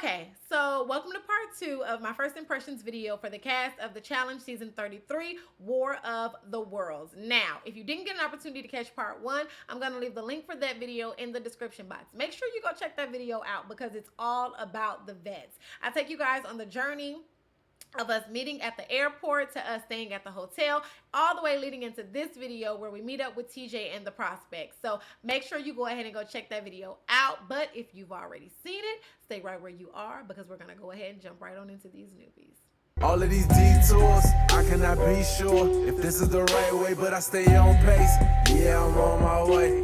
Okay, so welcome to part 2 of my first impressions video for the cast of the challenge season 33, War of the Worlds. Now, if you didn't get an opportunity to catch part 1, I'm going to leave the link for that video in the description box. Make sure you go check that video out because it's all about the vets. I take you guys on the journey of us meeting at the airport to us staying at the hotel, all the way leading into this video where we meet up with TJ and the prospects. So make sure you go ahead and go check that video out. But if you've already seen it, stay right where you are because we're gonna go ahead and jump right on into these newbies. All of these detours, I cannot be sure if this is the right way, but I stay on pace. Yeah, I'm on my way.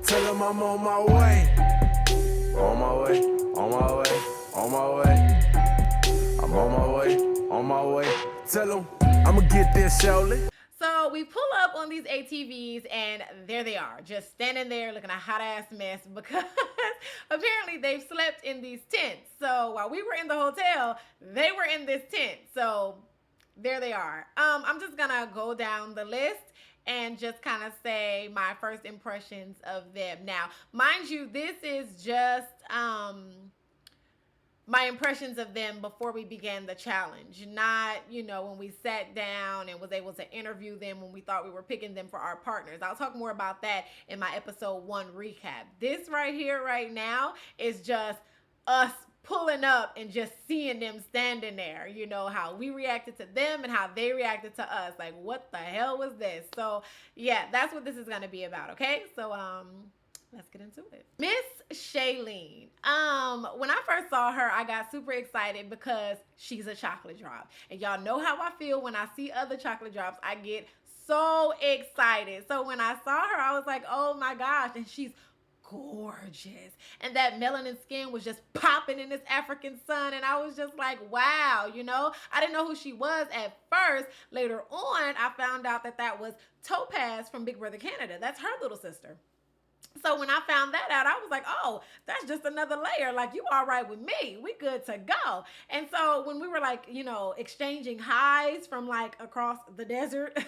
Tell them I'm on my way. On my way, on my way, on my way. I'm on my way. On my way, tell them I'ma get there, Shirley. So we pull up on these ATVs and there they are, just standing there looking a hot ass mess because apparently they've slept in these tents. So while we were in the hotel, they were in this tent. So there they are. I'm just gonna go down the list and just kind of say my first impressions of them. Now, mind you, this is just my impressions of them before we began the challenge, not, when we sat down and was able to interview them when we thought we were picking them for our partners. I'll talk more about that in my episode 1 recap. This right here, right now, is just us pulling up and just seeing them standing there, how we reacted to them and how they reacted to us. Like, what the hell was this? So yeah, that's what this is going to be about. Okay. So, let's get into it. Miss Shailene. When I first saw her, I got super excited because she's a chocolate drop. And y'all know how I feel when I see other chocolate drops. I get so excited. So when I saw her, I was like, oh my gosh. And she's gorgeous. And that melanin skin was just popping in this African sun. And I was just like, wow, I didn't know who she was at first. Later on, I found out that was Topaz from Big Brother Canada. That's her little sister. So when I found that out, I was like, oh, that's just another layer. Like, you all right with me. We good to go. And so when we were like, exchanging highs from like across the desert,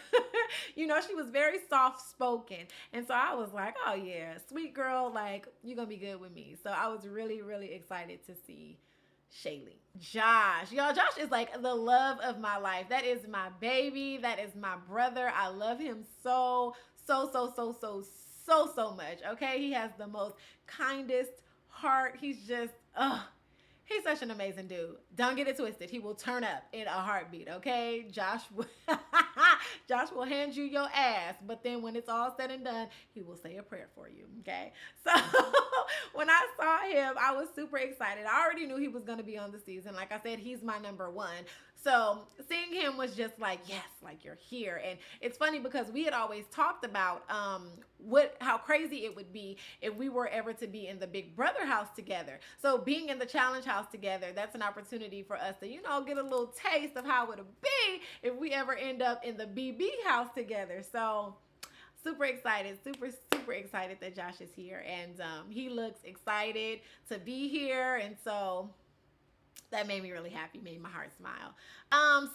she was very soft spoken. And so I was like, oh yeah, sweet girl, like you're going to be good with me. So I was really, really excited to see Shailene. Josh. Y'all, Josh is like the love of my life. That is my baby. That is my brother. I love him so much. Okay, he has the most kindest heart. He's just he's such an amazing dude. Don't get it twisted. He will turn up in a heartbeat. Okay, Josh will hand you your ass, but then when it's all said and done, he will say a prayer for you. Okay, so when I saw him, I was super excited. I already knew he was going to be on the season. Like I said, he's my number 1. So seeing him was just like, yes, like you're here. And it's funny because we had always talked about how crazy it would be if we were ever to be in the Big Brother house together. So being in the challenge house together, that's an opportunity for us to, get a little taste of how it would be if we ever end up in the BB house together. So super excited, super excited that Josh is here. And he looks excited to be here. And so that made me really happy, made my heart smile.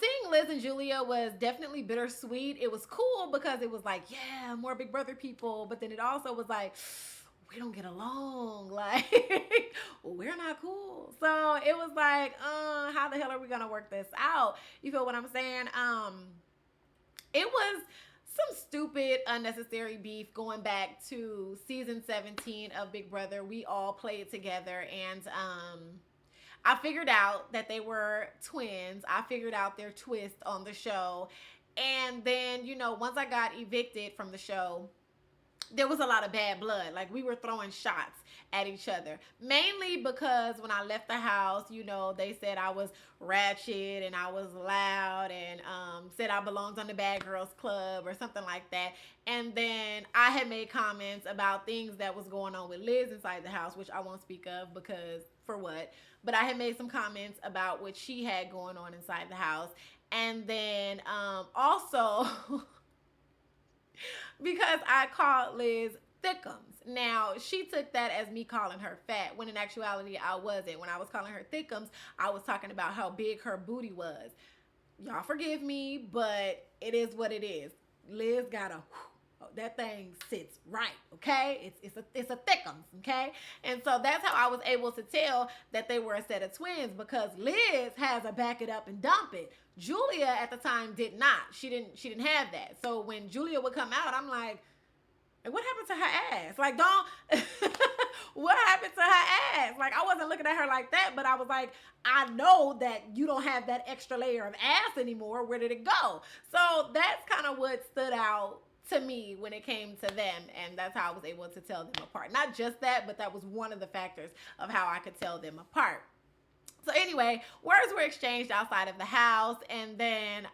Seeing Liz and Julia was definitely bittersweet. It was cool because it was like, yeah, more Big Brother people. But then it also was like, we don't get along. Like, we're not cool. So it was like, how the hell are we going to work this out? You feel what I'm saying? It was some stupid, unnecessary beef going back to season 17 of Big Brother. We all played together and, I figured out that they were twins. I figured out their twist on the show. And then, once I got evicted from the show, there was a lot of bad blood. Like, we were throwing shots at each other. Mainly because when I left the house, they said I was ratchet and I was loud and said I belonged on the Bad Girls Club or something like that. And then I had made comments about things that was going on with Liz inside the house, which I won't speak of because for what? But I had made some comments about what she had going on inside the house. And then also because I called Liz thickums. Now, she took that as me calling her fat, when in actuality, I wasn't. When I was calling her thickums, I was talking about how big her booty was. Y'all forgive me, but it is what it is. Liz got a That thing sits right, okay? It's a thickums, okay? And so that's how I was able to tell that they were a set of twins, because Liz has a back it up and dump it. Julia at the time did not. She didn't have that. So when Julia would come out, I'm like, what happened to her ass? Like, don't, what happened to her ass? Like, I wasn't looking at her like that, but I was like, I know that you don't have that extra layer of ass anymore. Where did it go? So that's kind of what stood out to me when it came to them, and that's how I was able to tell them apart. Not just that, but that was one of the factors of how I could tell them apart. So anyway, words were exchanged outside of the house, and then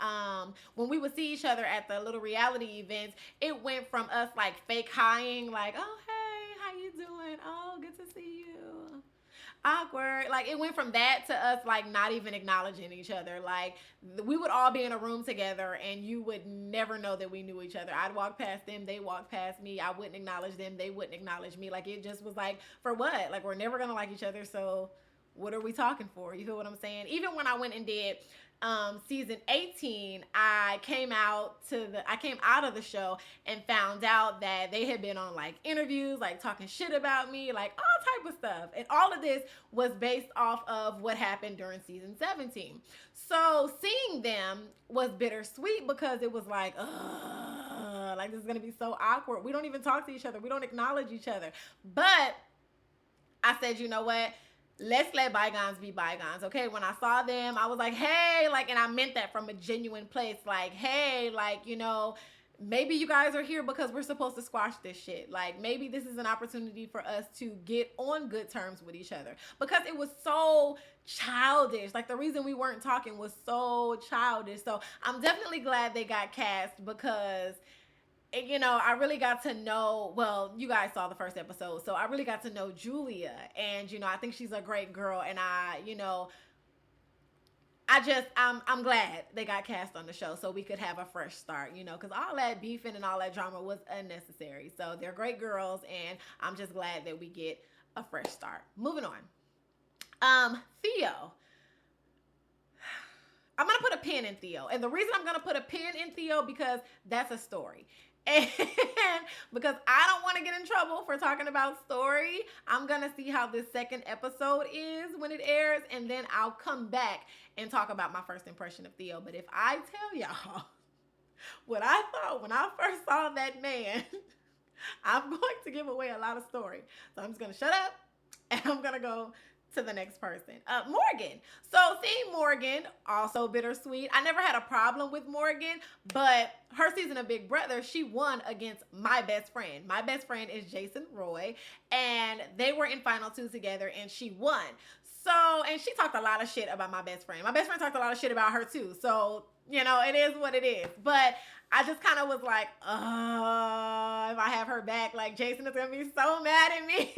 when we would see each other at the little reality events, it went from us like fake highing, like, oh hey, how you doing? Oh, good to see you. Awkward. Like, it went from that to us like not even acknowledging each other. Like, we would all be in a room together and you would never know that we knew each other. I'd walk past them, they walked past me, I wouldn't acknowledge them, they wouldn't acknowledge me. Like, it just was like, for what? Like, we're never gonna like each other, so what are we talking for? You feel what I'm saying? Even when I went and did season 18, I came out of the show and found out that they had been on like interviews, like talking shit about me, like all type of stuff. And all of this was based off of what happened during season 17. So seeing them was bittersweet, because it was like, like, this is gonna be so awkward. We don't even talk to each other. We don't acknowledge each other. But I said, you know what? Let's let bygones be bygones, okay? When I saw them, I was like, hey, like, and I meant that from a genuine place, like, hey, like, you know, maybe you guys are here because we're supposed to squash this shit. Like, maybe this is an opportunity for us to get on good terms with each other, because it was so childish. Like, the reason we weren't talking was so childish. So I'm definitely glad they got cast, because you know, I really got to know, well, you guys saw the first episode, so I really got to know Julia, and, you know, I think she's a great girl, and I'm glad they got cast on the show so we could have a fresh start, you know, because all that beefing and all that drama was unnecessary. So they're great girls, and I'm just glad that we get a fresh start. Moving on. Theo. I'm going to put a pin in Theo, and the reason I'm going to put a pin in Theo, because that's a story. And because I don't want to get in trouble for talking about story, I'm going to see how this second episode is when it airs, and then I'll come back and talk about my first impression of Theo. But if I tell y'all what I thought when I first saw that man, I'm going to give away a lot of story. So I'm just going to shut up, and I'm going to go to the next person. Morgan. So seeing Morgan, also bittersweet. I never had a problem with Morgan, but her season of Big Brother, she won against my best friend. My best friend is Jason Roy, and they were in Final 2 together, and she won. So, and she talked a lot of shit about my best friend. My best friend talked a lot of shit about her too. So, you know, it is what it is. But I just kind of was like, if I have her back, like, Jason is going to be so mad at me.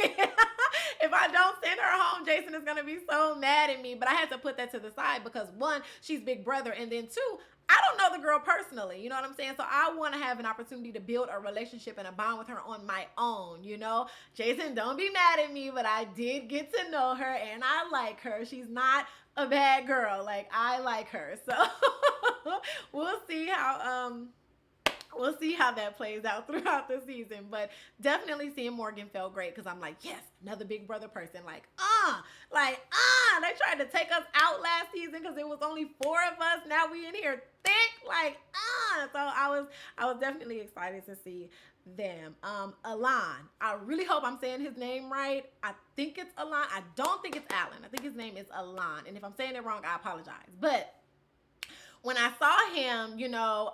If I don't send her home, Jason is going to be so mad at me. But I had to put that to the side, because one, she's Big Brother. And then two, I don't know the girl personally. You know what I'm saying? So I want to have an opportunity to build a relationship and a bond with her on my own, you know? Jason, don't be mad at me, but I did get to know her, and I like her. She's not a bad girl. Like, I like her. So we'll see how that plays out throughout the season. But definitely seeing Morgan felt great, because I'm like, yes, another Big Brother person. Like, they tried to take us out last season because it was only 4 of us. Now we in here thick. Like, so I was definitely excited to see them. Alon, I really hope I'm saying his name right. I think it's Alon. I don't think it's Alan. I think his name is Alon. And if I'm saying it wrong, I apologize. But when I saw him, you know,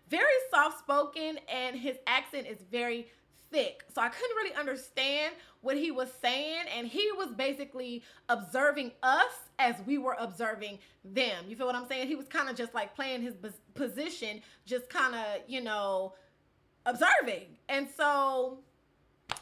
very soft-spoken, and his accent is very thick. So I couldn't really understand what he was saying, and he was basically observing us as we were observing them. You feel what I'm saying? He was kind of just like playing his position, just kind of, you know, observing. And so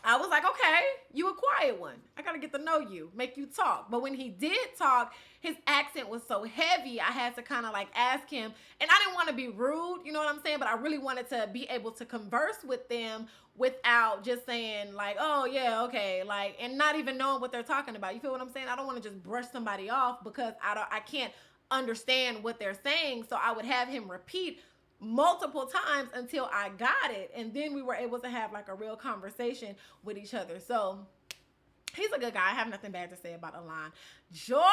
I was like, okay, you a quiet one. I got to get to know you, make you talk. But when he did talk, his accent was so heavy, I had to kind of like ask him. And I didn't want to be rude, you know what I'm saying? But I really wanted to be able to converse with them without just saying like, oh yeah, okay, like, and not even knowing what they're talking about. You feel what I'm saying? I don't want to just brush somebody off because I can't understand what they're saying. So I would have him repeat multiple times until I got it. And then we were able to have like a real conversation with each other. So he's a good guy. I have nothing bad to say about Alon. Georgia.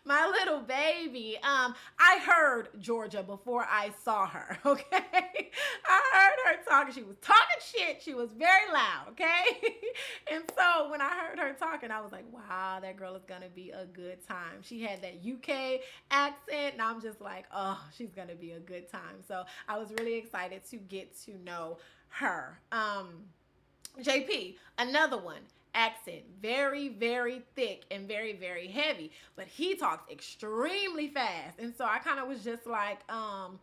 My little baby. I heard Georgia before I saw her, okay? I heard her talking. She was talking shit. She was very loud, okay? And so when I heard her talking, I was like, wow, that girl is going to be a good time. She had that UK accent, and I'm just like, oh, she's going to be a good time. So I was really excited to get to know her. JP, another one. Accent, very, very thick and very, very heavy, but he talks extremely fast. And so I kind of was just like, all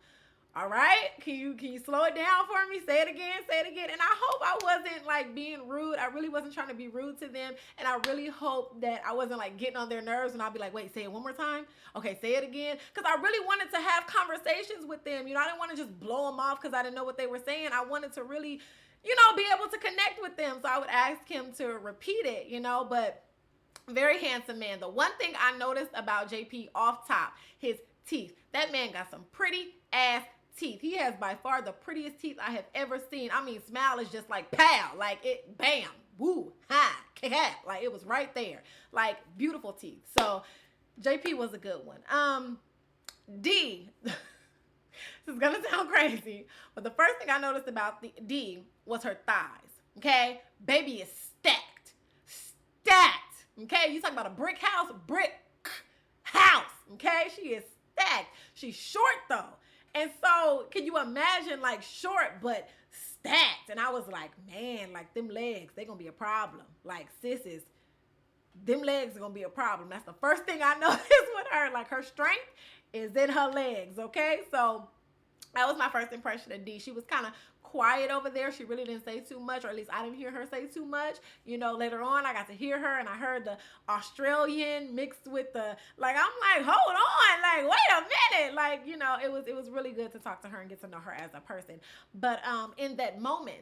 right, can you slow it down for me? Say it again. And I hope I wasn't like being rude. I really wasn't trying to be rude to them. And I really hope that I wasn't like getting on their nerves and I'll be like, wait, say it one more time. Okay, say it again. Cause I really wanted to have conversations with them. You know, I didn't want to just blow them off cause I didn't know what they were saying. I wanted to really, you know, be able to connect with them. So I would ask him to repeat it, you know, but very handsome man. The one thing I noticed about JP off top, his teeth. That man got some pretty ass teeth. He has by far the prettiest teeth I have ever seen. I mean, smile is just like pow, like it, bam, woo, ha, cat. Like it was right there. Like beautiful teeth. So JP was a good one. D. This is gonna sound crazy, but the first thing I noticed about the D was her thighs. Okay, baby is stacked. Okay, you talking about a brick house? Okay, she is stacked. She's short though, and so can you imagine like short but stacked? And I was like, man, like them legs, they gonna be a problem. Like sis, them legs are gonna be a problem. That's the first thing I noticed with her. Like her strength is in her legs. Okay, so that was my first impression of D. She was kind of quiet over there. She really didn't say too much, or at least I didn't hear her say too much. You know, later on, I got to hear her, and I heard the Australian mixed with the, like, I'm like, hold on, like, wait a minute. Like, you know, it was really good to talk to her and get to know her as a person. But in that moment,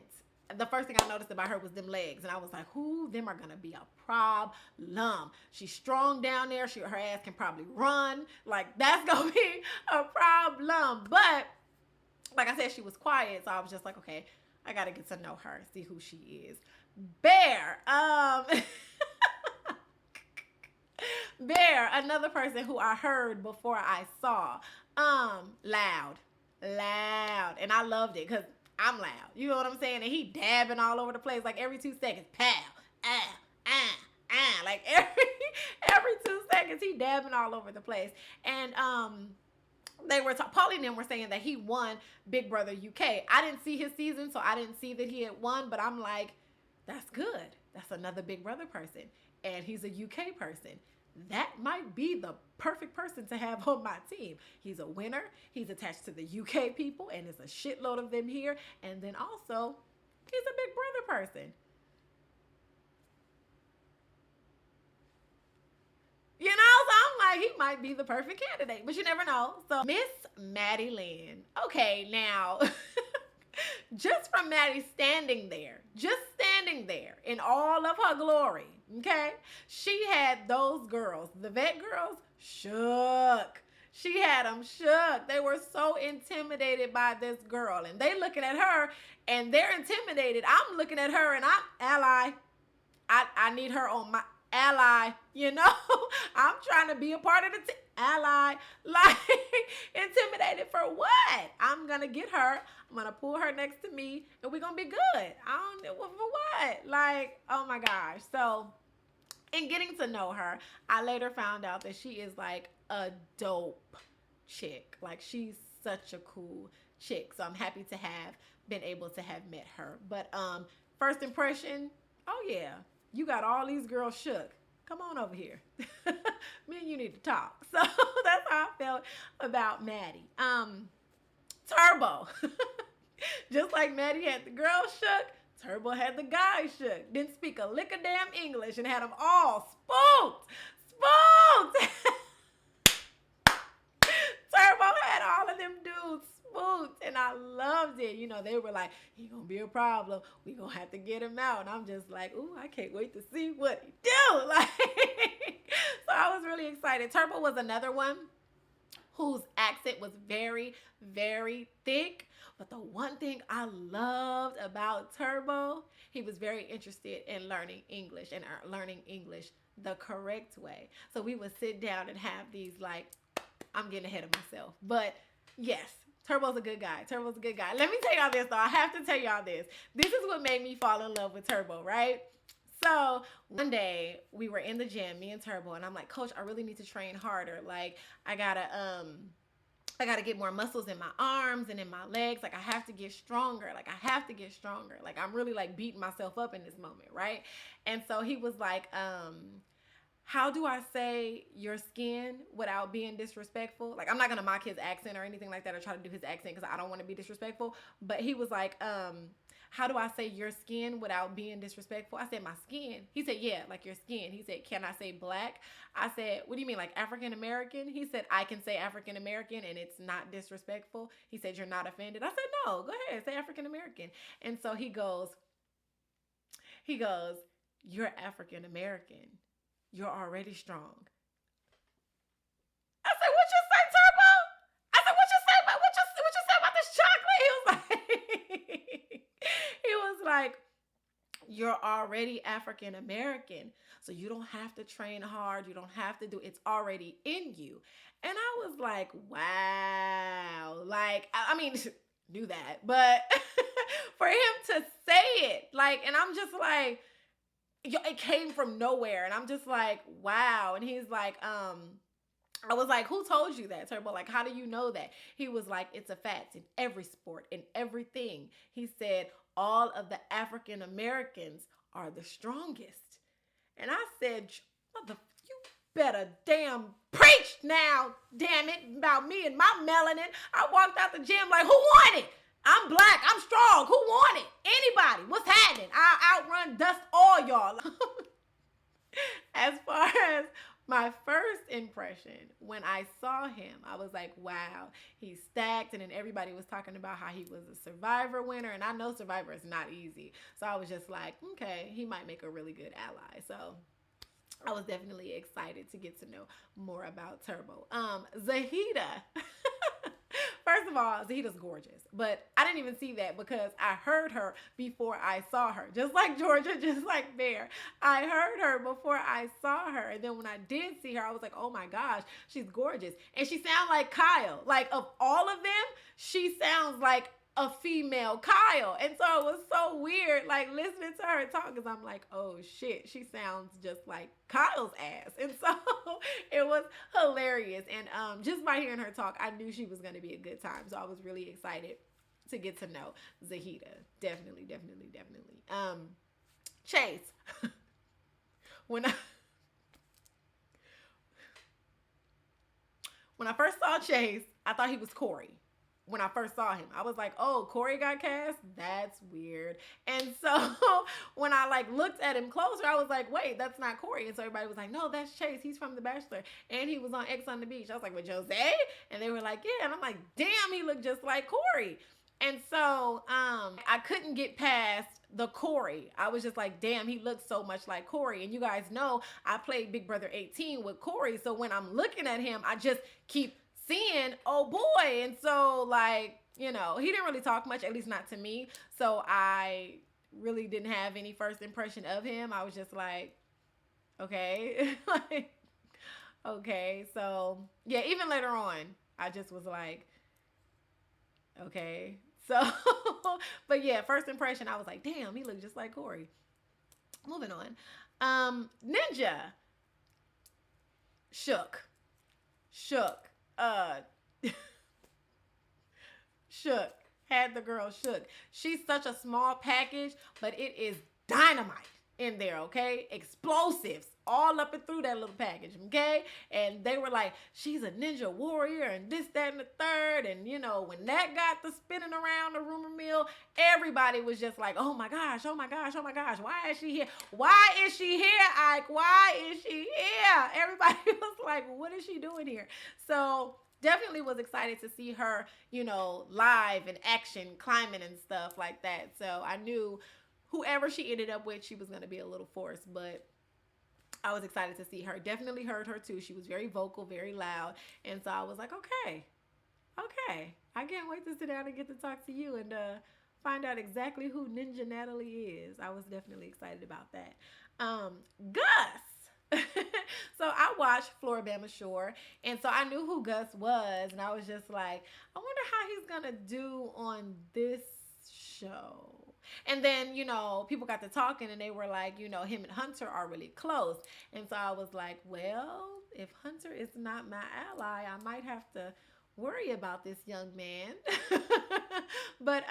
the first thing I noticed about her was them legs. And I was like, them are going to be a problem. She's strong down there. Her ass can probably run. Like, that's going to be a problem. But like I said, she was quiet, so I was just like, okay, I gotta get to know her, see who she is. Bear, Bear, another person who I heard before I saw. Loud, and I loved it because I'm loud. You know what I'm saying? And he dabbing all over the place, like every 2 seconds, pow, like every 2 seconds he dabbing all over the place. And they were Paulie and them were saying that he won Big Brother UK. I didn't see his season, so I didn't see that he had won, but I'm like, that's good. That's another Big Brother person, and he's a UK person. That might be the perfect person to have on my team. He's a winner. He's attached to the UK people, and there's a shitload of them here. And then also, he's a Big Brother person. You know, so I'm like, he might be the perfect candidate, but you never know. So Miss Maddie Lynn. Okay, now, just from Maddie standing there in all of her glory, okay? She had those girls, the vet girls, shook. She had them shook. They were so intimidated by this girl, and they looking at her, and they're intimidated. I'm looking at her, and I'm ally. I need her on my ally, you know. I'm trying to be a part of the ally. Like, intimidated for what? I'm gonna get her, I'm gonna pull her next to me, and we're gonna be good. I don't know for what. Like, oh my gosh. So in getting to know her, I later found out that she is like a dope chick. Like, she's such a cool chick. So I'm happy to have been able to have met her. But first impression, oh yeah, you got all these girls shook. Come on over here. Me and you need to talk. So that's how I felt about Maddie. Turbo. Just like Maddie had the girls shook, Turbo had the guys shook. Didn't speak a lick of damn English and had them all spooked. Turbo had all of them dudes spooked, and I loved it. You know, they were like, he gonna be a problem. We gonna have to get him out. And I'm just like, ooh, I can't wait to see what he do. Like, so I was really excited. Turbo was another one whose accent was very, very thick. But the one thing I loved about Turbo, he was very interested in learning English and learning English the correct way. So we would sit down and have these like, I'm getting ahead of myself. But yes, Turbo's a good guy. Turbo's a good guy. Let me tell y'all this though. I have to tell y'all this. This is what made me fall in love with Turbo, right? So one day we were in the gym, me and Turbo, and I'm like, Coach, I really need to train harder. Like I gotta get more muscles in my arms and in my legs. Like I have to get stronger. Like I have to get stronger. Like I'm really like beating myself up in this moment, right? And so he was like, how do I say your skin without being disrespectful? Like I'm not gonna mock his accent or anything like that or try to do his accent because I don't want to be disrespectful. But he was like, how do I say your skin without being disrespectful? I said, my skin. He said, yeah, like your skin. He said, can I say black? I said, what do you mean, like African American? He said, I can say African American and it's not disrespectful. He said, you're not offended. I said, no, go ahead, say African American. And so he goes, you're African American. You're already strong. I said, what you say, Turbo? I said, what you say about this chocolate? He was like, he was like, you're already African American, so you don't have to train hard. You don't have to do it's already in you. And I was like, wow. Like, I mean, knew that, but for him to say it, like, and I'm just like, it came from nowhere. And I'm just like, wow. And he's like, I was like, who told you that, Turbo? Like, how do you know that? He was like, it's a fact in every sport, in everything. He said, all of the African Americans are the strongest. And I said, you better damn preach now, damn it, about me and my melanin. I walked out the gym like, who won it? I'm black, I'm strong. Who won it? Anybody? What's happening? I'll outrun dust all y'all. As far as my first impression, when I saw him, I was like, wow, he's stacked. And then everybody was talking about how he was a Survivor winner. And I know Survivor is not easy. So I was just like, okay, he might make a really good ally. So I was definitely excited to get to know more about Turbo. Zahida. First of all, Zahida's gorgeous, but I didn't even see that because I heard her before I saw her. Just like Georgia, just like Bear. I heard her before I saw her. And then when I did see her, I was like, oh my gosh, she's gorgeous. And she sounds like Kyle. Like of all of them, she sounds like a female Kyle. And so it was so weird, like listening to her talk, because I'm like, oh shit, she sounds just like Kyle's ass. And so it was hilarious. And just by hearing her talk, I knew she was going to be a good time. So I was really excited to get to know Zahida. Definitely. Chase. When I first saw Chase, I thought he was Corey. When I first saw him, I was like, oh, Corey got cast? That's weird. And so when I like looked at him closer, I was like, wait, that's not Corey. And so everybody was like, no, that's Chase. He's from The Bachelor. And he was on X on the Beach. I was like, with Jose? And they were like, yeah. And I'm like, damn, he looked just like Corey. And so I couldn't get past the Corey. I was just like, damn, he looks so much like Corey. And you guys know I played Big Brother 18 with Corey. So when I'm looking at him, I just keep seeing, oh boy. And so like, you know, he didn't really talk much, at least not to me. So I really didn't have any first impression of him. I was just like, okay. Like, okay. So yeah, even later on, I just was like, okay. So, but yeah, first impression, I was like, damn, he looked just like Corey. Moving on. Ninja. Shook. Shook. Had the girl shook. She's such a small package, but it is dynamite in there, okay? Explosives all up and through that little package, okay? And they were like, she's a ninja warrior and this, that, and the third. And, you know, when that got the spinning around the rumor mill, everybody was just like, oh my gosh. Why is she here? Why is she here, Ike? Why is she here? Everybody was like, what is she doing here? So definitely was excited to see her, you know, live in action, climbing and stuff like that. So I knew whoever she ended up with, she was going to be a little force. But I was excited to see her. Definitely heard her too. She was very vocal, very loud. And so I was like, okay, okay. I can't wait to sit down and get to talk to you and find out exactly who Ninja Natalie is. I was definitely excited about that. Gus. So I watched Floribama Shore, and so I knew who Gus was, and I was just like, I wonder how he's gonna do on this show. And then, people got to talking and they were like, him and Hunter are really close. And so I was like, well, if Hunter is not my ally, I might have to worry about this young man. But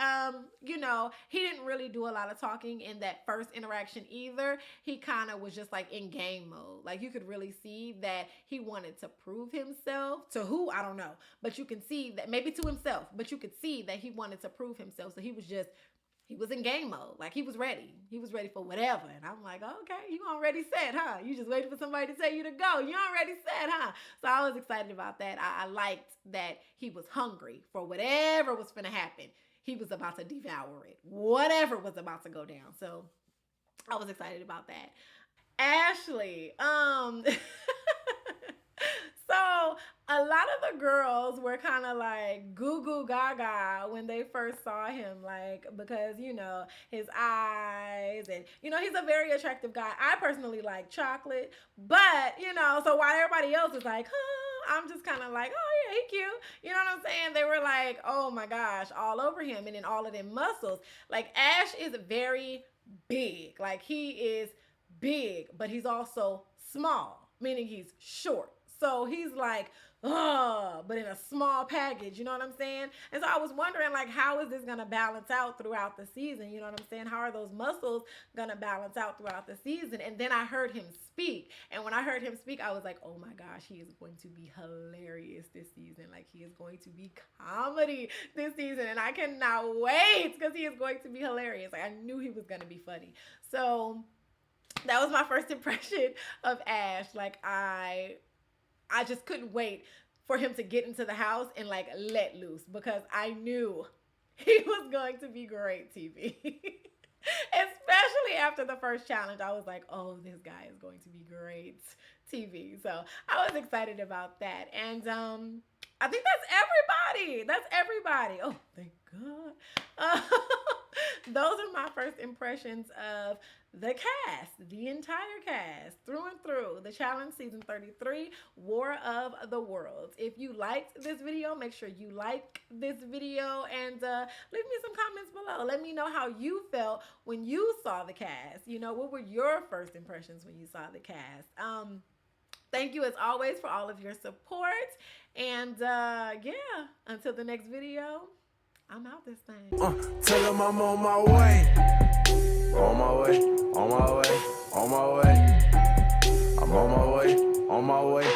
he didn't really do a lot of talking in that first interaction either. He kind of was just like in game mode. Like you could really see that he wanted to prove himself. To who? I don't know. But you can see that, maybe to himself, but you could see that he wanted to prove himself. So he was in game mode. Like he was ready. He was ready for whatever. And I'm like, okay, you already said, huh? You just waited for somebody to tell you to go. You already said, huh? So I was excited about that. I liked that he was hungry for whatever was going to happen. He was about to devour it. Whatever was about to go down. So I was excited about that. Ashley, so a lot of the girls were kind of like goo goo gaga when they first saw him, like, because, his eyes and, he's a very attractive guy. I personally like chocolate, but, so while everybody else is like, I'm just kind of like, oh yeah, he cute. You know what I'm saying? They were like, oh my gosh, all over him and in all of them muscles. Like Ash is very big. Like he is big, but he's also small, meaning he's short. So he's like, but in a small package, you know what I'm saying? And so I was wondering, like, how is this going to balance out throughout the season? You know what I'm saying? How are those muscles going to balance out throughout the season? And then I heard him speak. And when I heard him speak, I was like, oh my gosh, he is going to be hilarious this season. Like, he is going to be comedy this season. And I cannot wait because he is going to be hilarious. Like, I knew he was going to be funny. So that was my first impression of Ash. Like, I just couldn't wait for him to get into the house and like let loose because I knew he was going to be great TV. Especially after the first challenge, I was like, oh, this guy is going to be great TV. So I was excited about that. And I think that's everybody. That's everybody. Oh, thank God. Those are my first impressions of the cast, the entire cast, through and through, the challenge season 33, War of the Worlds. If you liked this video, make sure you like this video and leave me some comments below. Let me know how you felt when you saw the cast. What were your first impressions when you saw the cast? Thank you as always for all of your support. And yeah, until the next video, I'm out this thing. Tell them I'm on my way. On my way, on my way, on my way. I'm on my way, on my way.